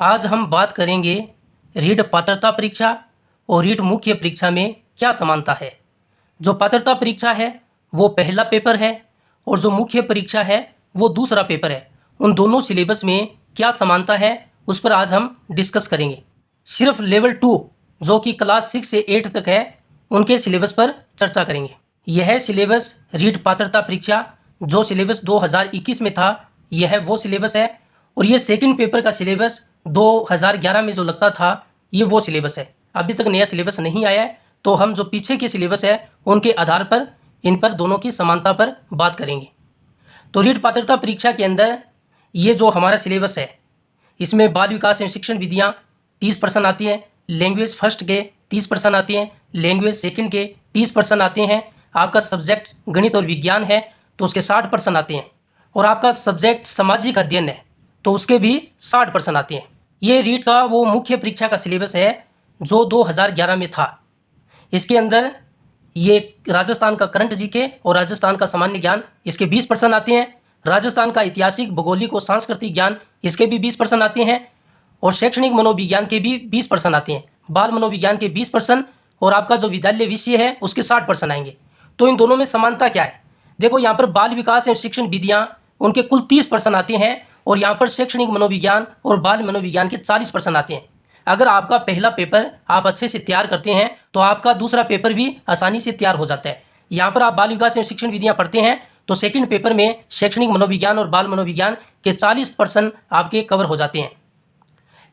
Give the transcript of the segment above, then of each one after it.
आज हम बात करेंगे रीट पात्रता परीक्षा और रीट मुख्य परीक्षा में क्या समानता है। जो पात्रता परीक्षा है वो पहला पेपर है और जो मुख्य परीक्षा है वो दूसरा पेपर है। उन दोनों सिलेबस में क्या समानता है उस पर आज हम डिस्कस करेंगे। सिर्फ लेवल 2 जो कि क्लास 6 से 8 तक है उनके सिलेबस पर चर्चा करेंगे। यह सिलेबस रीट पात्रता परीक्षा जो सिलेबस 2021 में था यह वो सिलेबस है और ये सेकंड पेपर का सिलेबस 2011 में जो लगता था ये वो सिलेबस है। अभी तक नया सिलेबस नहीं आया है, तो हम जो पीछे के सिलेबस है उनके आधार पर इन पर दोनों की समानता पर बात करेंगे। तो रीट पात्रता परीक्षा के अंदर ये जो हमारा सिलेबस है इसमें बाल विकास एवं शिक्षण विधियाँ 30% आती हैं, लैंग्वेज फर्स्ट के 30% आती हैं, लैंग्वेज सेकंड के 30% आते हैं। आपका सब्जेक्ट गणित और विज्ञान है तो उसके 60% आते हैं और आपका सब्जेक्ट सामाजिक अध्ययन है तो उसके भी 60% आते हैं। ये रीट का वो मुख्य परीक्षा का सिलेबस है जो 2011 में था। इसके अंदर ये राजस्थान का करंट जीके और राजस्थान का सामान्य ज्ञान इसके 20% आते हैं। राजस्थान का ऐतिहासिक भौगोलिक और सांस्कृतिक ज्ञान इसके भी 20% आते हैं और शैक्षणिक मनोविज्ञान के भी 20% आते हैं। बाल मनोविज्ञान के 20% और आपका जो विद्यालय विषय है उसके 60% आएंगे। तो इन दोनों में समानता क्या है? देखो, यहाँ पर बाल विकास एवं शिक्षण विधियाँ उनके कुल 30% आते हैं और यहाँ पर शैक्षणिक मनोविज्ञान और बाल मनोविज्ञान के 40% आते हैं। अगर आपका पहला पेपर आप अच्छे से तैयार करते हैं तो आपका दूसरा पेपर भी आसानी से तैयार हो जाता है। यहाँ पर आप बाल विकास एवं शिक्षण विधियाँ पढ़ते हैं तो सेकंड पेपर में शैक्षणिक मनोविज्ञान और बाल मनोविज्ञान के 40% आपके कवर हो जाते हैं।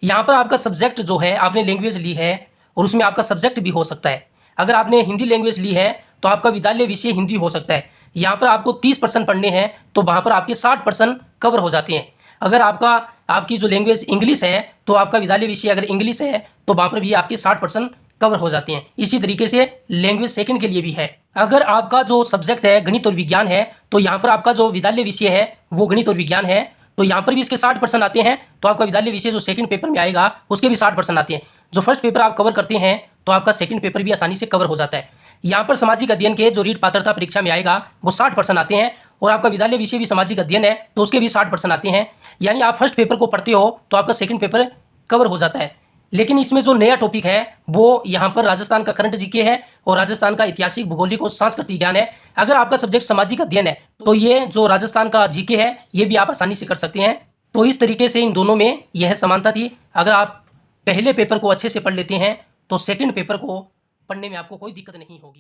यहाँ पर आपका सब्जेक्ट जो है आपने लैंग्वेज ली है और उसमें आपका सब्जेक्ट भी हो सकता है। अगर आपने हिंदी लैंग्वेज ली है तो आपका विद्यालय विषय हिंदी हो सकता है। यहाँ पर आपको 30% पढ़ने हैं तो वहाँ पर आपके 60% कवर हो जाते हैं। अगर आपकी जो लैंग्वेज इंग्लिश है तो आपका विद्यालय विषय अगर इंग्लिश है तो वहाँ पर भी आपके 60% कवर हो जाते हैं। इसी तरीके से लैंग्वेज सेकंड के लिए भी है। अगर आपका जो सब्जेक्ट है गणित और विज्ञान है तो यहाँ पर आपका जो विद्यालय विषय है वो गणित और विज्ञान है तो यहाँ पर भी इसके 60% आते हैं। तो आपका विद्यालय विषय जो सेकंड पेपर में आएगा उसके भी 60% आते हैं। जो फर्स्ट पेपर आप कवर करते हैं तो आपका सेकंड पेपर भी आसानी से कवर हो जाता है। यहाँ पर सामाजिक अध्ययन के जो रीट पात्रता परीक्षा में आएगा वो 60% आते हैं और आपका विद्यालय विषय भी सामाजिक अध्ययन है तो उसके भी 60% आते हैं। यानी आप फर्स्ट पेपर को पढ़ते हो तो आपका सेकंड पेपर कवर हो जाता है। लेकिन इसमें जो नया टॉपिक है वो यहाँ पर राजस्थान का करंट जीके है और राजस्थान का ऐतिहासिक भौगोलिक और सांस्कृतिक ज्ञान है। अगर आपका सब्जेक्ट सामाजिक अध्ययन है तो ये जो राजस्थान का जीके है ये भी आप आसानी से कर सकते हैं। तो इस तरीके से इन दोनों में यह समानता थी। अगर आप पहले पेपर को अच्छे से पढ़ लेते हैं तो सेकंड पेपर को पढ़ने में आपको कोई दिक्कत नहीं होगी।